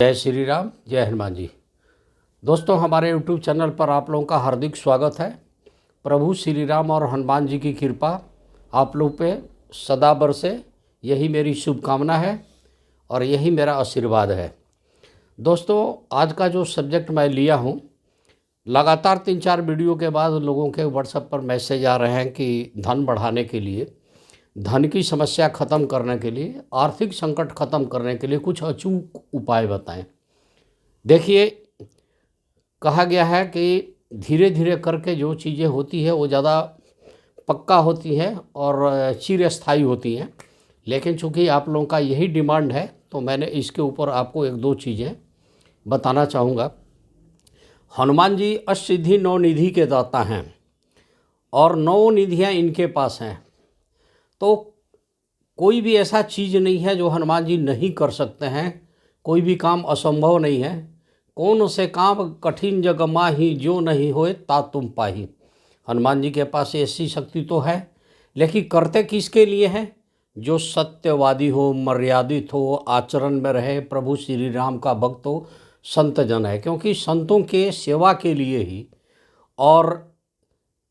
जय श्री राम, जय हनुमान जी। दोस्तों, हमारे YouTube चैनल पर आप लोगों का हार्दिक स्वागत है। प्रभु श्री राम और हनुमान जी की कृपा आप लोग पे सदा बरसे, यही मेरी शुभकामना है और यही मेरा आशीर्वाद है। दोस्तों, आज का जो सब्जेक्ट मैं लिया हूँ, लगातार 3-4 वीडियो के बाद लोगों के व्हाट्सएप पर मैसेज आ रहे हैं कि धन बढ़ाने के लिए, धन की समस्या ख़त्म करने के लिए, आर्थिक संकट ख़त्म करने के लिए कुछ अचूक उपाय बताएं। देखिए, कहा गया है कि धीरे धीरे करके जो चीज़ें होती है वो ज़्यादा पक्का होती हैं और चिरस्थायी होती हैं। लेकिन चूँकि आप लोगों का यही डिमांड है तो मैंने इसके ऊपर आपको 1-2 चीज़ें बताना चाहूँगा। हनुमान जी अष्टसिद्धि 9 निधि के दाता हैं और 9 निधियाँ इनके पास हैं। तो कोई भी ऐसा चीज़ नहीं है जो हनुमान जी नहीं कर सकते हैं। कोई भी काम असंभव नहीं है। कौन से काम कठिन जग माही, जो नहीं होए ता तुम पाही। हनुमान जी के पास ऐसी शक्ति तो है, लेकिन करते किसके लिए हैं? जो सत्यवादी हो, मर्यादित हो, आचरण में रहे, प्रभु श्री राम का भक्त हो, संत जन है। क्योंकि संतों के सेवा के लिए ही और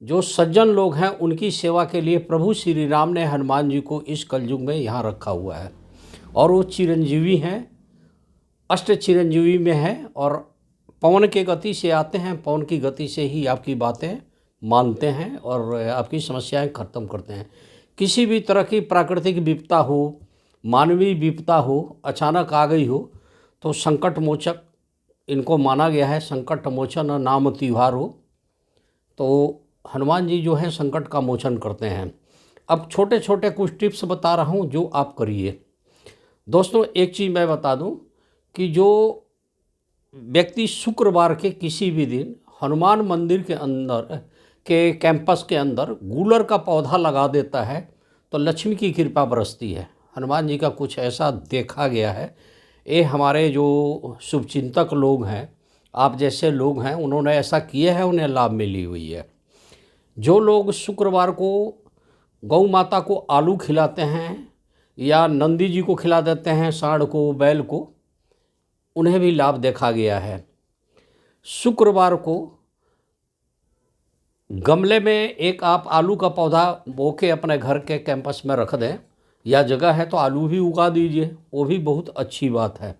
जो सज्जन लोग हैं उनकी सेवा के लिए प्रभु श्री राम ने हनुमान जी को इस कलयुग में यहाँ रखा हुआ है। और वो चिरंजीवी हैं, अष्ट चिरंजीवी में है और पवन के गति से आते हैं, पवन की गति से ही आपकी बातें मानते हैं और आपकी समस्याएं ख़त्म करते हैं। किसी भी तरह की प्राकृतिक विपदा हो, मानवीय विपदा हो, अचानक आ गई हो तो संकट मोचक इनको माना गया है। संकट मोचन नाम त्योहार हो तो हनुमान जी जो है संकट का मोचन करते हैं। अब छोटे छोटे कुछ टिप्स बता रहा हूँ जो आप करिए। दोस्तों, एक चीज़ मैं बता दूँ कि जो व्यक्ति शुक्रवार के किसी भी दिन हनुमान मंदिर के अंदर के कैंपस के अंदर गूलर का पौधा लगा देता है तो लक्ष्मी की कृपा बरसती है। हनुमान जी का कुछ ऐसा देखा गया है। ये हमारे जो शुभचिंतक लोग हैं, आप जैसे लोग हैं, उन्होंने ऐसा किया है, उन्हें लाभ मिली हुई है। जो लोग शुक्रवार को गौ माता को आलू खिलाते हैं या नंदी जी को खिला देते हैं, सांड को, बैल को, उन्हें भी लाभ देखा गया है। शुक्रवार को गमले में एक आप आलू का पौधा बो के अपने घर के कैंपस में रख दें, या जगह है तो आलू भी उगा दीजिए, वो भी बहुत अच्छी बात है।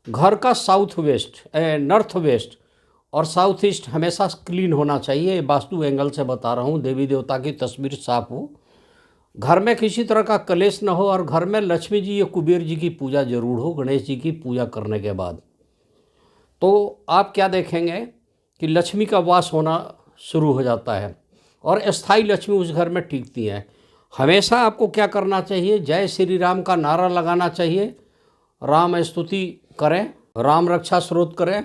घर का साउथ वेस्ट, नॉर्थ वेस्ट और साउथ ईस्ट हमेशा क्लीन होना चाहिए। वास्तु एंगल से बता रहा हूँ। देवी देवता की तस्वीर साफ हो, घर में किसी तरह का कलेश न हो और घर में लक्ष्मी जी या कुबेर जी की पूजा जरूर हो। गणेश जी की पूजा करने के बाद तो आप क्या देखेंगे कि लक्ष्मी का वास होना शुरू हो जाता है और अस्थाई लक्ष्मी उस घर में टिकती हैं। हमेशा आपको क्या करना चाहिए? जय श्री राम का नारा लगाना चाहिए। राम स्तुति करें, राम रक्षा स्रोत करें,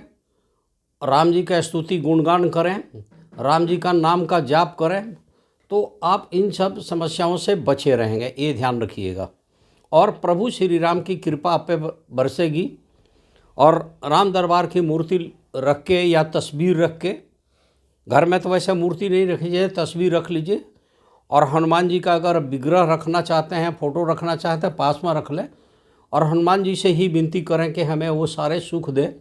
राम जी का स्तुति गुणगान करें, राम जी का नाम का जाप करें, तो आप इन सब समस्याओं से बचे रहेंगे, ये ध्यान रखिएगा। और प्रभु श्री राम की कृपा आप पे बरसेगी। और राम दरबार की मूर्ति रख के या तस्वीर रख के, घर में तो वैसे मूर्ति नहीं रखी जाए, तस्वीर रख लीजिए। और हनुमान जी का अगर विग्रह रखना चाहते हैं, फ़ोटो रखना चाहते हैं, पास में रख लें और हनुमान जी से ही विनती करें कि हमें वो सारे सुख दे।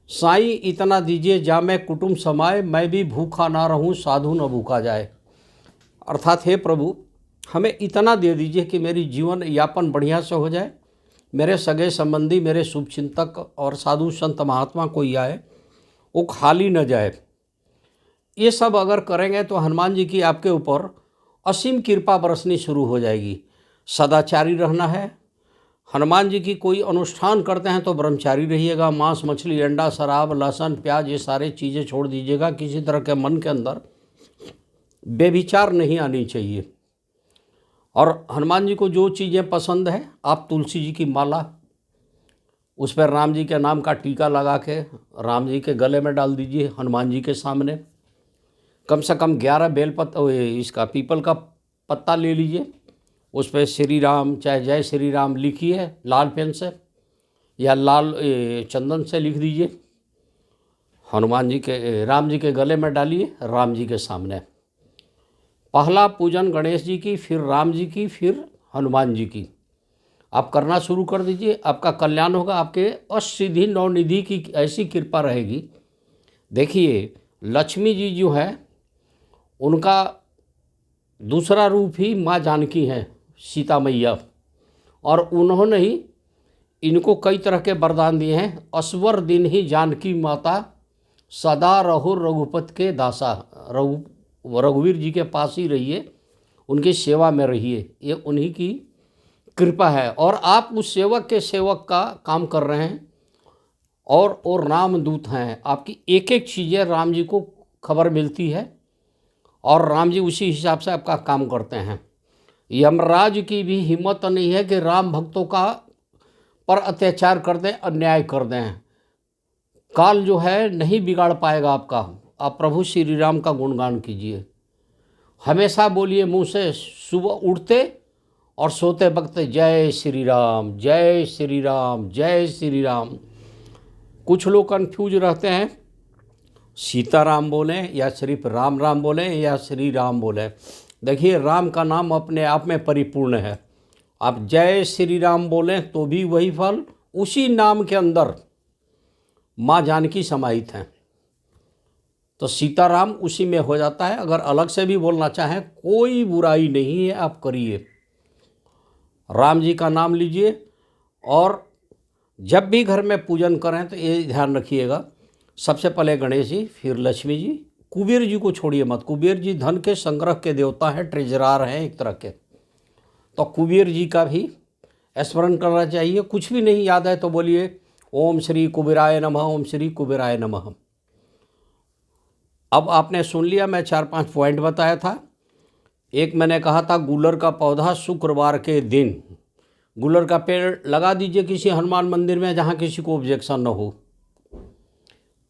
साईं इतना दीजिए जामे कुटुंब समाए, मैं भी भूखा ना रहूं साधु न भूखा जाए। अर्थात हे प्रभु, हमें इतना दे दीजिए कि मेरी जीवन यापन बढ़िया से हो जाए, मेरे सगे संबंधी, मेरे शुभचिंतक और साधु संत महात्मा कोई आए वो खाली न जाए। ये सब अगर करेंगे तो हनुमान जी की आपके ऊपर असीम कृपा बरसनी शुरू हो जाएगी। सदाचारी रहना है। हनुमान जी की कोई अनुष्ठान करते हैं तो ब्रह्मचारी रहिएगा। मांस, मछली, अंडा, शराब, लहसुन, प्याज, ये सारे चीज़ें छोड़ दीजिएगा। किसी तरह के मन के अंदर बेविचार नहीं आनी चाहिए। और हनुमान जी को जो चीज़ें पसंद है, आप तुलसी जी की माला, उस पर राम जी के नाम का टीका लगा के राम जी के गले में डाल दीजिए। हनुमान जी के सामने कम से कम 11 इसका पीपल का पत्ता ले लीजिए, उस पर श्री राम चाहे जय श्री राम लिखिए लाल पेन से या लाल चंदन से लिख दीजिए। हनुमान जी के, राम जी के गले में डालिए, राम जी के सामने। पहला पूजन गणेश जी की, फिर राम जी की, फिर हनुमान जी की। आप करना शुरू कर दीजिए, आपका कल्याण होगा, आपके अष्टसिद्धि नवनिधि की ऐसी कृपा रहेगी। देखिए लक्ष्मी जी जो है उनका दूसरा रूप ही माँ जानकी हैं, सीता मैया, और उन्होंने ही इनको कई तरह के वरदान दिए हैं। असवर दिन ही जानकी माता, सदा रहो रघुपत के दासा। रघुवीर जी के पास ही रहिए, उनकी सेवा में रहिए, ये उन्हीं की कृपा है। और आप उस सेवक के सेवक का काम कर रहे हैं और रामदूत हैं। आपकी एक एक चीज़ें राम जी को खबर मिलती है और राम जी उसी हिसाब से आपका काम करते हैं। यमराज की भी हिम्मत नहीं है कि राम भक्तों का पर अत्याचार कर दें, अन्याय कर दें। काल जो है नहीं बिगाड़ पाएगा आपका। आप प्रभु श्री राम का गुणगान कीजिए, हमेशा बोलिए मुँह से, सुबह उठते और सोते वक्त जय श्री राम, जय श्री राम, जय श्री राम। कुछ लोग कन्फ्यूज रहते हैं, सीताराम बोलें या सिर्फ राम राम बोलें या श्री राम बोलें। देखिए राम का नाम अपने आप में परिपूर्ण है। आप जय श्री राम बोलें तो भी वही फल, उसी नाम के अंदर माँ जानकी समाहित हैं, तो सीताराम उसी में हो जाता है। अगर अलग से भी बोलना चाहें कोई बुराई नहीं है, आप करिए, राम जी का नाम लीजिए। और जब भी घर में पूजन करें तो ये ध्यान रखिएगा, सबसे पहले गणेश जी, फिर लक्ष्मी जी। कुबेर जी को छोड़िए मत, कुबेर जी धन के संग्रह के देवता हैं, ट्रेजरार हैं एक तरह के, तो कुबेर जी का भी स्मरण करना चाहिए। कुछ भी नहीं याद है तो बोलिए ओम श्री कुबेराय नमः, ओम श्री कुबेराय नमः। अब आपने सुन लिया, मैं 4-5 पॉइंट बताया था। एक मैंने कहा था गुलर का पौधा शुक्रवार के दिन गुलर का पेड़ लगा दीजिए किसी हनुमान मंदिर में जहाँ किसी को ऑब्जेक्शन न हो।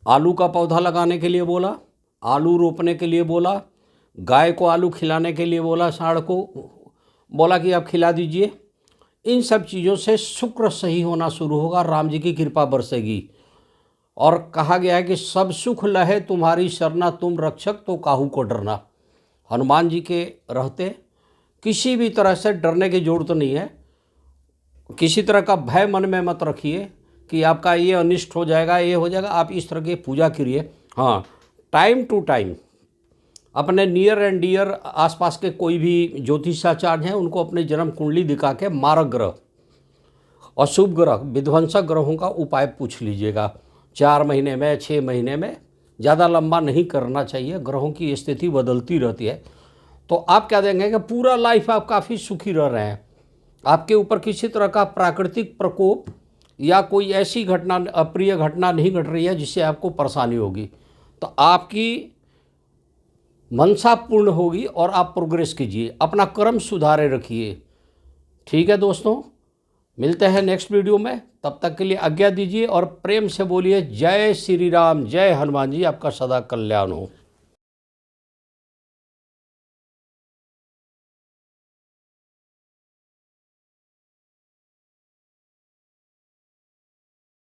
आलू का पौधा लगाने के लिए बोला, आलू रोपने के लिए बोला, गाय को आलू खिलाने के लिए बोला, सांड को बोला कि आप खिला दीजिए। इन सब चीज़ों से शुक्र सही होना शुरू होगा, राम जी की कृपा बरसेगी। और कहा गया है कि सब सुख लहे तुम्हारी शरणा, तुम रक्षक तो काहू को डरना। हनुमान जी के रहते किसी भी तरह से डरने की ज़रूरत नहीं है। किसी तरह का भय मन में मत रखिए कि आपका ये अनिष्ट हो जाएगा, ये हो जाएगा। आप इस तरह की पूजा करिए। हाँ, टाइम टू टाइम अपने नियर एंड डियर आसपास के कोई भी ज्योतिषाचार्य हैं उनको अपने जन्म कुंडली दिखा के मारक ग्रह, अशुभ ग्रह, विध्वंसक ग्रहों का उपाय पूछ लीजिएगा। 4 महीने में, 6 महीने में, ज़्यादा लंबा नहीं करना चाहिए, ग्रहों की स्थिति बदलती रहती है। तो आप क्या देंगे कि पूरा लाइफ आप काफ़ी सुखी रह रहे हैं, आपके ऊपर किसी तरह का प्राकृतिक प्रकोप या कोई ऐसी घटना, अप्रिय घटना नहीं घट रही है जिससे आपको परेशानी होगी, तो आपकी मनसा पूर्ण होगी और आप प्रोग्रेस कीजिए, अपना कर्म सुधारे रखिए। ठीक है दोस्तों, मिलते हैं नेक्स्ट वीडियो में, तब तक के लिए आज्ञा दीजिए और प्रेम से बोलिए जय श्री राम, जय हनुमान जी, आपका सदा कल्याण हो।